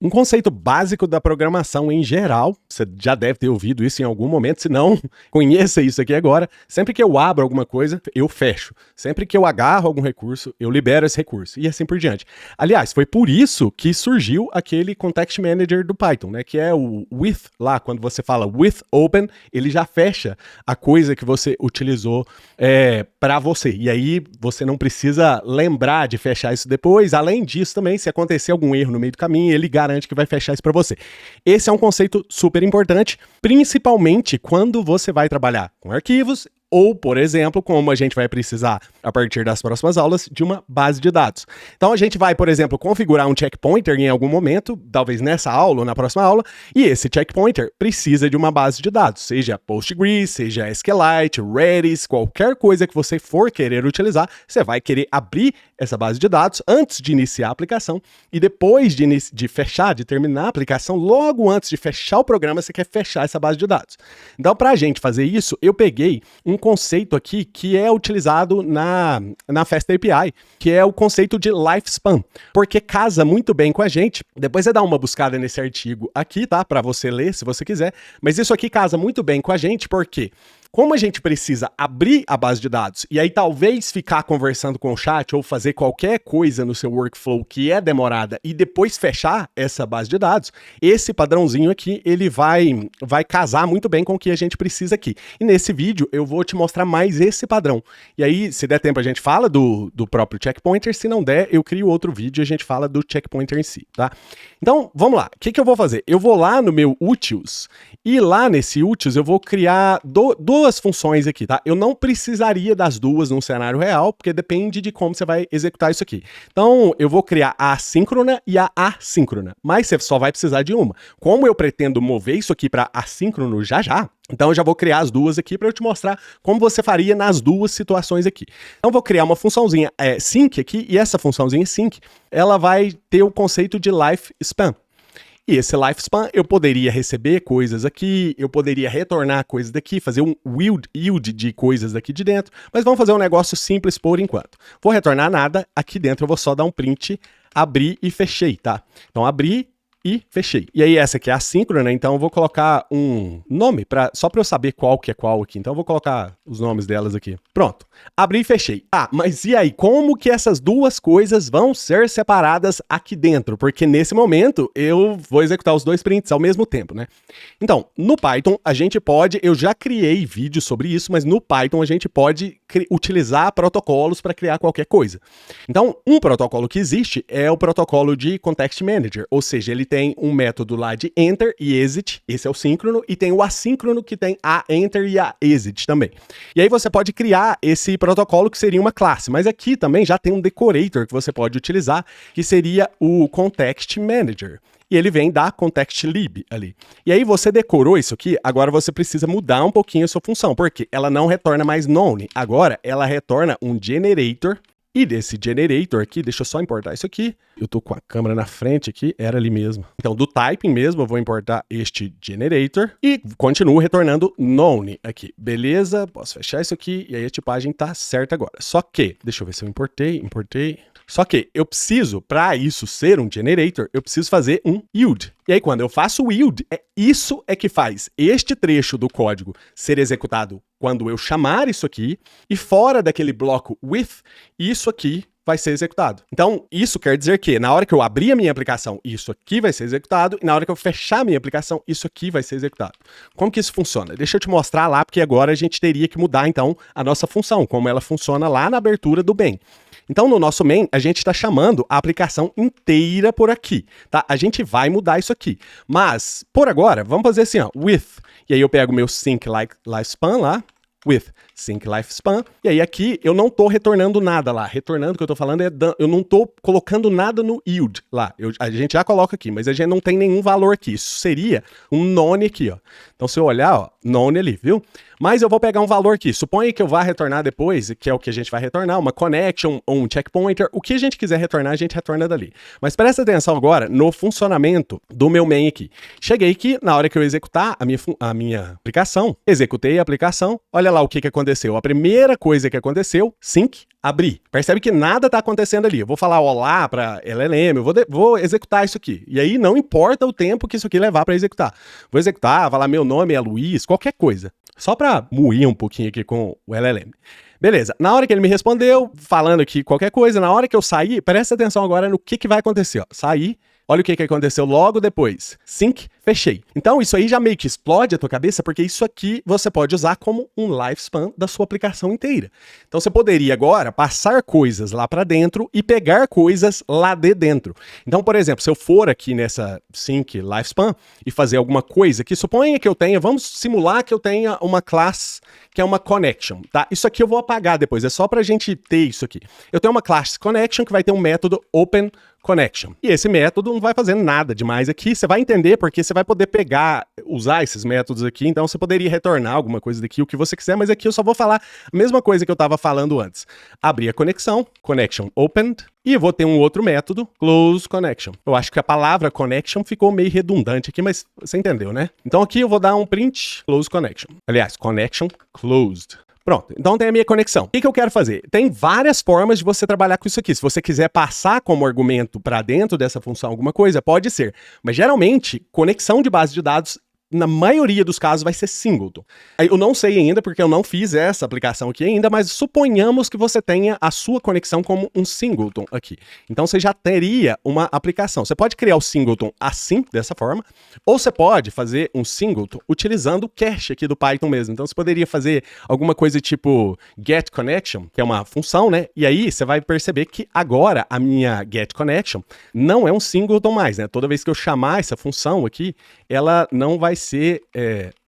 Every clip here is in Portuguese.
Um conceito básico da programação em geral, você já deve ter ouvido isso em algum momento, se não, conheça isso aqui agora. Sempre que eu abro alguma coisa, eu fecho. Sempre que eu agarro algum recurso, eu libero esse recurso, e assim por diante. Aliás, foi por isso que surgiu aquele Context Manager do Python, né, que é o with lá, quando você fala with open, ele já fecha a coisa que você utilizou para você. E aí você não precisa lembrar de fechar isso depois. Além disso também, se acontecer algum erro no meio do caminho, ele garante que vai fechar isso para você. Esse é um conceito super importante, principalmente quando você vai trabalhar com arquivos ou, por exemplo, como a gente vai precisar a partir das próximas aulas, de uma base de dados. Então a gente vai, por exemplo, configurar um checkpointer em algum momento, talvez nessa aula ou na próxima aula, e esse checkpointer precisa de uma base de dados, seja Postgres, seja SQLite, Redis, qualquer coisa que você for querer utilizar, você vai querer abrir essa base de dados antes de iniciar a aplicação e depois de fechar, de terminar a aplicação, logo antes de fechar o programa, você quer fechar essa base de dados. Então, para a gente fazer isso, eu peguei um conceito aqui que é utilizado na Fast API, que é o conceito de lifespan, porque casa muito bem com a gente. Depois você dá uma buscada nesse artigo aqui, tá? Para você ler, se você quiser. Mas isso aqui casa muito bem com a gente, porque como a gente precisa abrir a base de dados e aí talvez ficar conversando com o chat ou fazer qualquer coisa no seu workflow que é demorada e depois fechar essa base de dados, esse padrãozinho aqui, ele vai casar muito bem com o que a gente precisa aqui. E nesse vídeo eu vou te mostrar mais esse padrão. E aí, se der tempo, a gente fala do próprio checkpointer. Se não der, eu crio outro vídeo e a gente fala do checkpointer em si, tá? Então, vamos lá. O que eu vou fazer? Eu vou lá no meu utils e lá nesse utils eu vou criar duas funções aqui, tá? Eu não precisaria das duas num cenário real, porque depende de como você vai executar isso aqui. Então, eu vou criar a assíncrona e a assíncrona, mas você só vai precisar de uma. Como eu pretendo mover isso aqui para assíncrono já, então eu já vou criar as duas aqui para eu te mostrar como você faria nas duas situações aqui. Então eu vou criar uma funçãozinha sync aqui, e essa funçãozinha sync, ela vai ter o conceito de lifespan. E esse lifespan, eu poderia receber coisas aqui, eu poderia retornar coisas daqui, fazer um yield de coisas daqui de dentro, mas vamos fazer um negócio simples por enquanto. Vou retornar nada, aqui dentro eu vou só dar um print, abrir e fechei, tá? Então abri e fechei. E aí essa aqui é a assíncrona, então eu vou colocar um nome só para eu saber qual que é qual aqui. Então eu vou colocar os nomes delas aqui. Pronto. Abri e fechei. Ah, mas e aí? Como que essas duas coisas vão ser separadas aqui dentro? Porque nesse momento eu vou executar os dois prints ao mesmo tempo, né? Então, no Python a gente pode, eu já criei vídeo sobre isso, mas no Python a gente pode utilizar protocolos para criar qualquer coisa. Então, um protocolo que existe é o protocolo de Context Manager, ou seja, ele tem um método lá de enter e exit, esse é o síncrono, e tem o assíncrono que tem a enter e a exit também. E aí você pode criar esse protocolo que seria uma classe, mas aqui também já tem um decorator que você pode utilizar, que seria o Context Manager. E ele vem da context_lib ali. E aí você decorou isso aqui, agora você precisa mudar um pouquinho a sua função, porque ela não retorna mais none, agora ela retorna um generator. E desse generator aqui, deixa eu só importar isso aqui. Eu tô com a câmera na frente aqui, era ali mesmo. Então, do typing mesmo, eu vou importar este generator e continuo retornando none aqui. Beleza, posso fechar isso aqui e aí a tipagem tá certa agora. Só que, deixa eu ver se eu importei. Só que eu preciso, para isso ser um generator, eu preciso fazer um yield. E aí, quando eu faço o yield, isso é que faz este trecho do código ser executado quando eu chamar isso aqui, e fora daquele bloco with, isso aqui vai ser executado. Então, isso quer dizer que na hora que eu abrir a minha aplicação, isso aqui vai ser executado, e na hora que eu fechar a minha aplicação, isso aqui vai ser executado. Como que isso funciona? Deixa eu te mostrar lá, porque agora a gente teria que mudar, então, a nossa função, como ela funciona lá na abertura do main. Então, no nosso main, a gente está chamando a aplicação inteira por aqui, tá? A gente vai mudar isso aqui. Mas, por agora, vamos fazer assim, ó, with. E aí eu pego meu sync lifespan lá, with sync lifespan, e aí aqui eu não estou retornando nada lá. Retornando, o que eu estou falando eu não estou colocando nada no yield lá. A gente já coloca aqui, mas a gente não tem nenhum valor aqui. Isso seria um none aqui, ó. Então, se eu olhar, ó, none ali, viu? Mas eu vou pegar um valor aqui. Suponha que eu vá retornar depois, que é o que a gente vai retornar, uma connection ou um checkpointer. O que a gente quiser retornar, a gente retorna dali. Mas presta atenção agora no funcionamento do meu main aqui. Cheguei aqui, na hora que eu executar a minha aplicação, executei a aplicação, olha lá o que aconteceu. A primeira coisa que aconteceu, sync, abrir. Percebe que nada está acontecendo ali. Eu vou falar olá para LLM, eu vou executar isso aqui. E aí não importa o tempo que isso aqui levar para executar. Vou executar, falar meu nome é Luiz, qualquer coisa. Só para moer um pouquinho aqui com o LLM. Beleza, na hora que ele me respondeu, falando aqui qualquer coisa, na hora que eu sair, presta atenção agora no que vai acontecer. Ó. Saí, olha o que aconteceu logo depois. Sync, fechei. Então isso aí já meio que explode a tua cabeça, porque isso aqui você pode usar como um lifespan da sua aplicação inteira. Então você poderia agora passar coisas lá para dentro e pegar coisas lá de dentro. Então, por exemplo, se eu for aqui nessa sync lifespan e fazer alguma coisa que suponha que eu tenha, vamos simular que eu tenha uma classe que é uma connection, tá? Isso aqui eu vou apagar depois, é só pra gente ter isso aqui. Eu tenho uma classe connection que vai ter um método open connection. E esse método não vai fazer nada demais aqui, você vai entender porque você vai poder pegar, usar esses métodos aqui, então você poderia retornar alguma coisa daqui, o que você quiser, mas aqui eu só vou falar a mesma coisa que eu estava falando antes. Abrir a conexão, connection opened, e eu vou ter um outro método, close connection. Eu acho que a palavra connection ficou meio redundante aqui, mas você entendeu, né? Então aqui eu vou dar um print, close connection. Aliás, connection closed. Pronto, então tem a minha conexão. O que eu quero fazer? Tem várias formas de você trabalhar com isso aqui. Se você quiser passar como argumento para dentro dessa função alguma coisa, pode ser. Mas geralmente, conexão de base de dados, na maioria dos casos, vai ser singleton. Eu não sei ainda, porque eu não fiz essa aplicação aqui ainda, mas suponhamos que você tenha a sua conexão como um singleton aqui. Então, você já teria uma aplicação. Você pode criar o singleton assim, dessa forma, ou você pode fazer um singleton utilizando o cache aqui do Python mesmo. Então, você poderia fazer alguma coisa tipo get connection, que é uma função, né? E aí, você vai perceber que agora a minha get connection não é um singleton mais, né? Toda vez que eu chamar essa função aqui, ela não vai ser,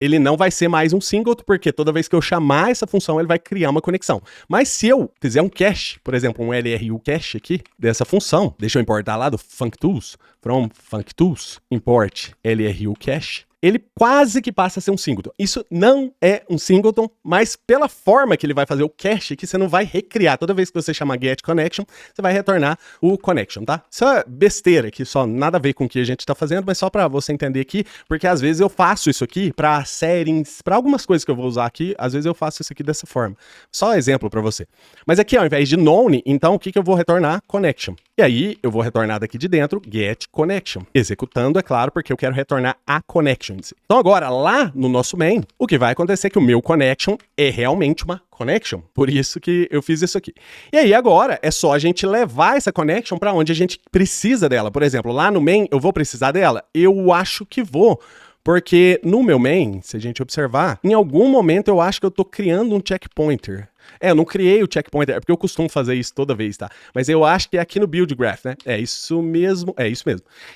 ele não vai ser mais um singleton, porque toda vez que eu chamar essa função, ele vai criar uma conexão. Mas se eu fizer um cache, por exemplo, um LRU cache aqui, dessa função, deixa eu importar lá do functools, from functools, import LRU cache, ele quase que passa a ser um singleton. Isso não é um singleton, mas pela forma que ele vai fazer o cache, que você não vai recriar. Toda vez que você chamar get connection, você vai retornar o connection, tá? Isso é besteira, que só nada a ver com o que a gente tá fazendo, mas só para você entender aqui, porque às vezes eu faço isso aqui para settings, para algumas coisas que eu vou usar aqui, às vezes eu faço isso aqui dessa forma. Só exemplo para você. Mas aqui, ao invés de none, então o que eu vou retornar? Connection. E aí, eu vou retornar daqui de dentro, get connection. Executando, é claro, porque eu quero retornar a connection. Então agora, lá no nosso main, o que vai acontecer é que o meu connection é realmente uma connection. Por isso que eu fiz isso aqui. E aí agora, é só a gente levar essa connection para onde a gente precisa dela. Por exemplo, lá no main, eu vou precisar dela? Eu acho que vou. Porque no meu main, se a gente observar, em algum momento eu acho que eu tô criando um checkpointer. Eu não criei o checkpointer, é porque eu costumo fazer isso toda vez, tá? Mas eu acho que é aqui no build graph, né? É isso mesmo.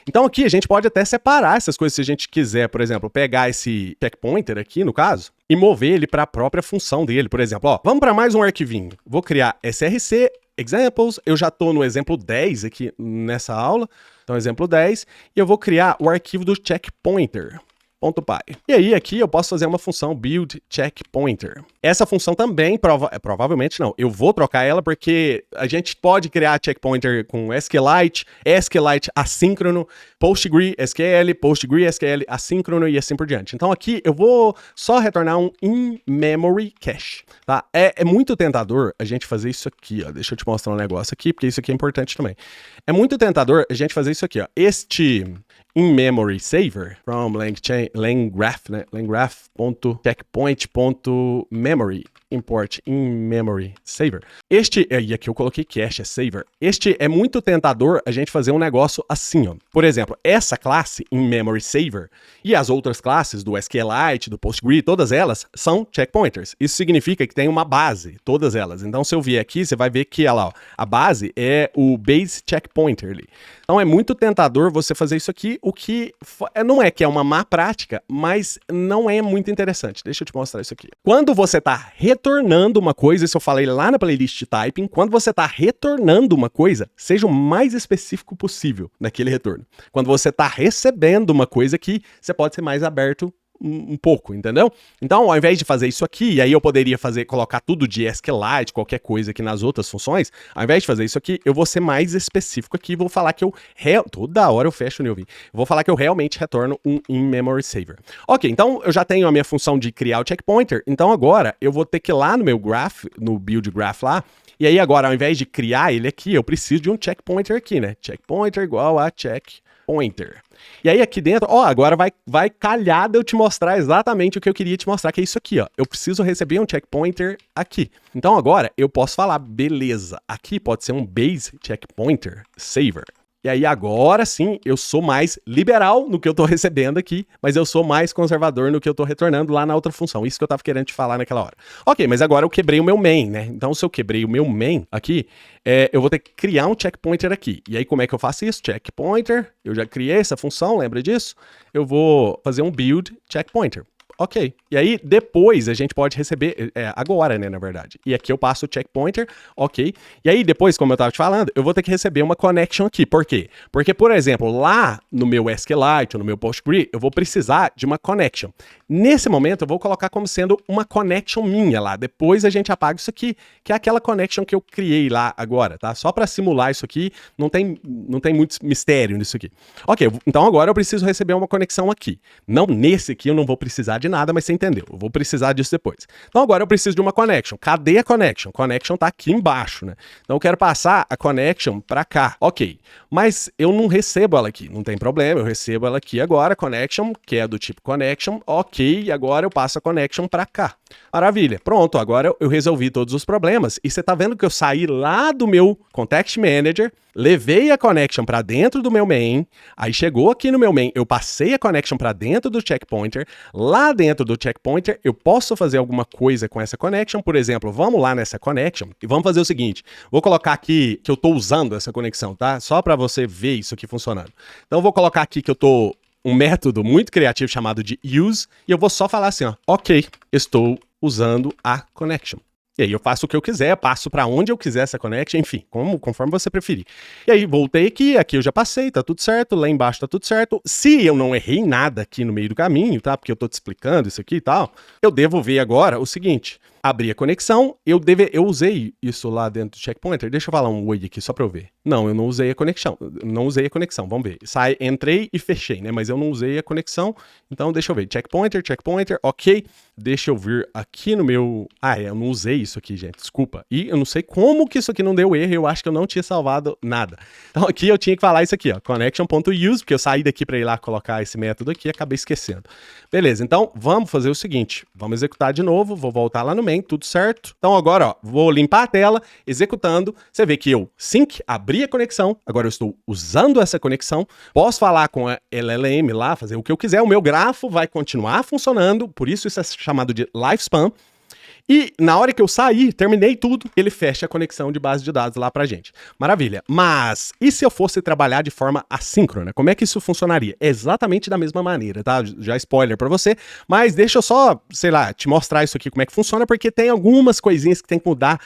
Então aqui a gente pode até separar essas coisas se a gente quiser, por exemplo, pegar esse checkpointer aqui, no caso, e mover ele para a própria função dele. Por exemplo, ó, vamos para mais um arquivinho. Vou criar src examples, eu já tô no exemplo 10 aqui nessa aula, então exemplo 10, e eu vou criar o arquivo do checkpointer. .py. E aí aqui eu posso fazer uma função build checkpointer. Essa função também, provavelmente não, eu vou trocar ela porque a gente pode criar checkpointer com SQLite, SQLite assíncrono, PostgreSQL, PostgreSQL assíncrono e assim por diante. Então aqui eu vou só retornar um in-memory cache, tá? É muito tentador a gente fazer isso aqui, ó. Deixa eu te mostrar um negócio aqui, porque isso aqui é importante também. É muito tentador a gente fazer isso aqui, ó. Este in-memory saver from langgraph, né? Langgraph.checkpoint.memory import in-memory saver. E aqui eu coloquei cache, é saver. Este é muito tentador a gente fazer um negócio assim, ó. Por exemplo, essa classe in-memory saver e as outras classes do SQLite, do Postgre, todas elas são checkpointers. Isso significa que tem uma base, todas elas. Então, se eu vier aqui, você vai ver que ó, a base é o base checkpointer ali. Então, é muito tentador você fazer isso aqui, o que não é que é uma má prática, mas não é muito interessante. Deixa eu te mostrar isso aqui. Quando você está retornando uma coisa, isso eu falei lá na playlist de typing, quando você está retornando uma coisa, seja o mais específico possível naquele retorno. Quando você está recebendo uma coisa aqui, você pode ser mais aberto, um pouco, entendeu? Então, ao invés de fazer isso aqui, e aí eu poderia colocar tudo de SQLite, qualquer coisa aqui nas outras funções, ao invés de fazer isso aqui, eu vou ser mais específico aqui, vou falar que toda hora eu fecho o New V. Vou falar que eu realmente retorno um in-memory saver. Ok, então eu já tenho a minha função de criar o checkpointer, então agora eu vou ter que ir lá no meu graph, no build graph lá, e aí agora, ao invés de criar ele aqui, eu preciso de um checkpointer aqui, né? Checkpointer igual a checkpointer. E aí aqui dentro, agora vai calhar de eu te mostrar exatamente o que eu queria te mostrar, que é isso aqui, ó. Eu preciso receber um checkpointer aqui. Então agora eu posso falar, beleza, aqui pode ser um base checkpointer saver. E aí agora sim, eu sou mais liberal no que eu tô recebendo aqui, mas eu sou mais conservador no que eu tô retornando lá na outra função. Isso que eu tava querendo te falar naquela hora. Ok, mas agora eu quebrei o meu main, né? Então se eu quebrei o meu main aqui, eu vou ter que criar um checkpointer aqui. E aí como é que eu faço isso? Checkpointer, eu já criei essa função, lembra disso? Eu vou fazer um build checkpointer. Ok. E aí, depois, a gente pode receber, agora, né, na verdade. E aqui eu passo o checkpointer, ok. E aí, depois, como eu estava te falando, eu vou ter que receber uma connection aqui. Por quê? Porque, por exemplo, lá no meu SQLite ou no meu PostgreSQL, eu vou precisar de uma connection. Nesse momento, eu vou colocar como sendo uma connection minha lá. Depois a gente apaga isso aqui, que é aquela connection que eu criei lá agora, tá? Só para simular isso aqui, não tem muito mistério nisso aqui. Ok, então agora eu preciso receber uma conexão aqui. Não nesse aqui, eu não vou precisar de nada, mas você entendeu. Eu vou precisar disso depois. Então agora eu preciso de uma connection. Cadê a connection? Connection tá aqui embaixo, né? Então eu quero passar a connection para cá. Ok, mas eu não recebo ela aqui. Não tem problema, eu recebo ela aqui agora, connection, que é do tipo connection. Ok, e agora eu passo a connection para cá. Maravilha, pronto, agora eu resolvi todos os problemas. E você tá vendo que eu saí lá do meu Context Manager, levei a connection para dentro do meu main, aí chegou aqui no meu main, eu passei a connection para dentro do checkpointer, lá dentro do checkpointer eu posso fazer alguma coisa com essa connection, por exemplo, vamos lá nessa connection e vamos fazer o seguinte, vou colocar aqui que eu estou usando essa conexão, tá? Só para você ver isso aqui funcionando. Então eu vou colocar aqui que eu estou um método muito criativo chamado de use, e eu vou só falar assim, ó, ok, estou usando a connection. E aí eu faço o que eu quiser, passo para onde eu quiser essa connection, enfim, conforme você preferir. E aí voltei aqui eu já passei, tá tudo certo, lá embaixo tá tudo certo. Se eu não errei nada aqui no meio do caminho, tá? Porque eu tô te explicando isso aqui e tal, eu devo ver agora o seguinte, abri a conexão, eu usei isso lá dentro do checkpointer, deixa eu falar um oi aqui só para eu ver. Não, eu não usei a conexão, vamos ver. Entrei e fechei, né? Mas eu não usei a conexão, então deixa eu ver. Checkpointer, ok. Deixa eu vir aqui no meu... eu não usei isso aqui, gente, desculpa. E eu não sei como que isso aqui não deu erro, eu acho que eu não tinha salvado nada. Então aqui eu tinha que falar isso aqui, ó, connection.use, porque eu saí daqui para ir lá colocar esse método aqui e acabei esquecendo. Beleza, então vamos fazer o seguinte, vamos executar de novo, vou voltar lá no main, tudo certo. Então agora, ó, vou limpar a tela, executando, você vê que eu abri a conexão, agora eu estou usando essa conexão, posso falar com a LLM lá, fazer o que eu quiser, o meu grafo vai continuar funcionando, por isso é chamado de lifespan. E na hora que eu sair, terminei tudo, ele fecha a conexão de base de dados lá pra gente. Maravilha. Mas, e se eu fosse trabalhar de forma assíncrona? Como é que isso funcionaria? É exatamente da mesma maneira, tá? Já spoiler pra você, mas deixa eu só, sei lá, te mostrar isso aqui, como é que funciona, porque tem algumas coisinhas que tem que mudar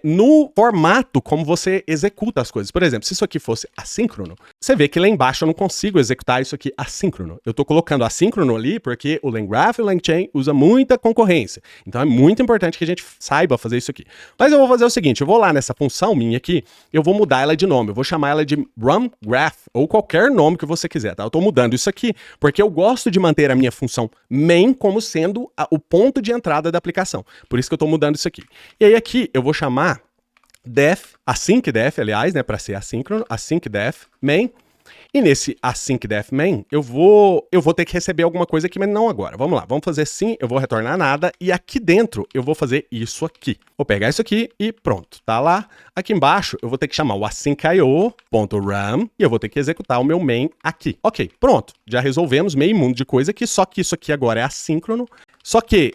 no formato como você executa as coisas. Por exemplo, se isso aqui fosse assíncrono, você vê que lá embaixo eu não consigo executar isso aqui assíncrono. Eu tô colocando assíncrono ali porque o LangGraph e o LangChain usa muita concorrência. Então é muito importante que a gente saiba fazer isso aqui. Mas eu vou fazer o seguinte, eu vou lá nessa função minha aqui, eu vou mudar ela de nome, eu vou chamar ela de runGraph, ou qualquer nome que você quiser, tá? Eu tô mudando isso aqui, porque eu gosto de manter a minha função main como sendo o ponto de entrada da aplicação. Por isso que eu tô mudando isso aqui. E aí aqui eu vou chamar def, asyncdef, aliás, né, para ser assíncrono, asyncdef main. E nesse asyncdef main, eu vou ter que receber alguma coisa aqui, mas não agora. Vamos lá, vamos fazer sim, eu vou retornar nada, e aqui dentro eu vou fazer isso aqui. Vou pegar isso aqui e pronto, tá lá. Aqui embaixo eu vou ter que chamar o asyncIO.run e eu vou ter que executar o meu main aqui. Ok, pronto, já resolvemos meio mundo de coisa aqui, só que isso aqui agora é assíncrono. Só que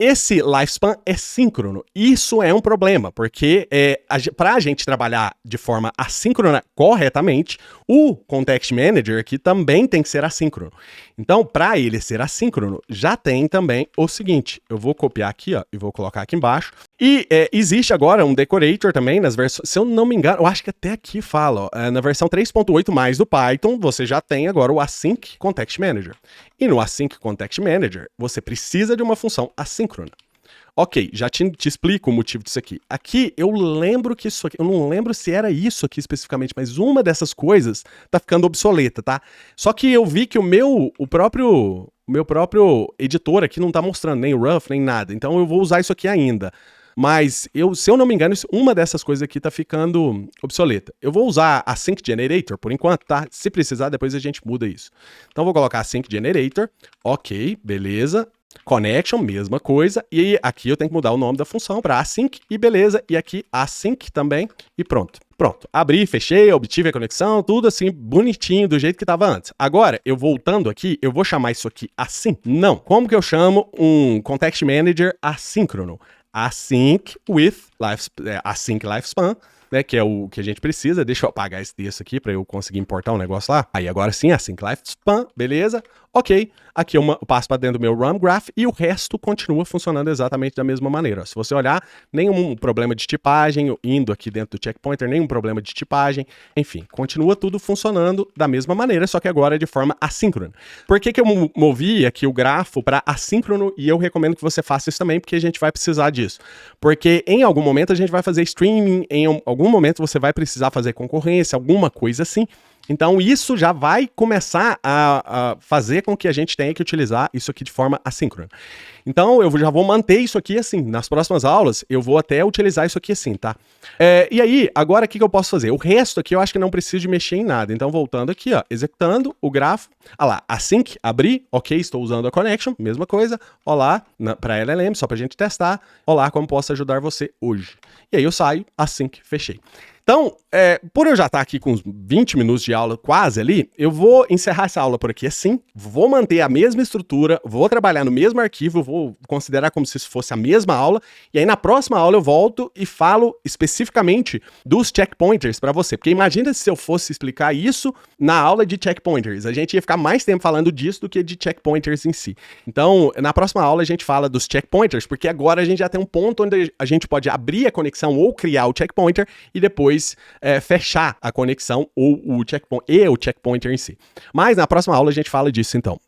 esse lifespan é síncrono. Isso é um problema, porque para a gente trabalhar de forma assíncrona corretamente, o Context Manager aqui também tem que ser assíncrono. Então, para ele ser assíncrono, já tem também o seguinte, eu vou copiar aqui, ó, e vou colocar aqui embaixo. E existe agora um decorator também nas versões, se eu não me engano, eu acho que até aqui fala, ó, na versão 3.8 mais do Python, você já tem agora o Async Context Manager. E no Async Context Manager, você precisa de uma função assíncrona. Ok, já te explico o motivo disso aqui. Aqui, eu lembro que isso aqui, eu não lembro se era isso aqui especificamente, mas uma dessas coisas tá ficando obsoleta, tá? Só que eu vi que o meu próprio editor aqui não tá mostrando nem o rough, nem nada. Então eu vou usar isso aqui ainda. Mas, se eu não me engano, uma dessas coisas aqui tá ficando obsoleta. Eu vou usar a Async Generator por enquanto, tá? Se precisar, depois a gente muda isso. Então, eu vou colocar Async Generator. Ok, beleza. Connection, mesma coisa. E aqui eu tenho que mudar o nome da função para Async e beleza. E aqui Async também e pronto. Pronto, abri, fechei, obtive a conexão, tudo assim, bonitinho, do jeito que estava antes. Agora, eu voltando aqui, eu vou chamar isso aqui assim? Não. Como que eu chamo um Context Manager assíncrono? Async with Async Lifespan, né, que é o que a gente precisa. Deixa eu apagar esse texto aqui para eu conseguir importar um negócio lá. Aí agora sim, Async Lifespan, beleza? Ok, aqui eu passo para dentro do meu RAM Graph e o resto continua funcionando exatamente da mesma maneira. Se você olhar, nenhum problema de tipagem, indo aqui dentro do checkpointer, nenhum problema de tipagem, enfim, continua tudo funcionando da mesma maneira, só que agora é de forma assíncrona. Por que eu movi aqui o grafo para assíncrono e eu recomendo que você faça isso também, porque a gente vai precisar disso. Porque em algum momento a gente vai fazer streaming, em algum momento você vai precisar fazer concorrência, alguma coisa assim. Então isso já vai começar a fazer com que a gente tenha que utilizar isso aqui de forma assíncrona. Então eu já vou manter isso aqui assim. Nas próximas aulas eu vou até utilizar isso aqui assim, tá? E aí, agora o que eu posso fazer? O resto aqui eu acho que não preciso de mexer em nada. Então voltando aqui, ó, executando o grafo. Ah lá, Async, abri, ok, estou usando a connection, mesma coisa. Olá, para LLM, só pra gente testar. Olá, como posso ajudar você hoje? E aí eu saio, Async, fechei. Então, por eu já estar aqui com uns 20 minutos de aula quase ali, eu vou encerrar essa aula por aqui assim, vou manter a mesma estrutura, vou trabalhar no mesmo arquivo, vou considerar como se isso fosse a mesma aula, e aí na próxima aula eu volto e falo especificamente dos checkpointers para você, porque imagina se eu fosse explicar isso na aula de checkpointers, a gente ia ficar mais tempo falando disso do que de checkpointers em si. Então, na próxima aula a gente fala dos checkpointers, porque agora a gente já tem um ponto onde a gente pode abrir a conexão ou criar o checkpointer e depois fechar a conexão ou o checkpointer em si. Mas na próxima aula a gente fala disso então.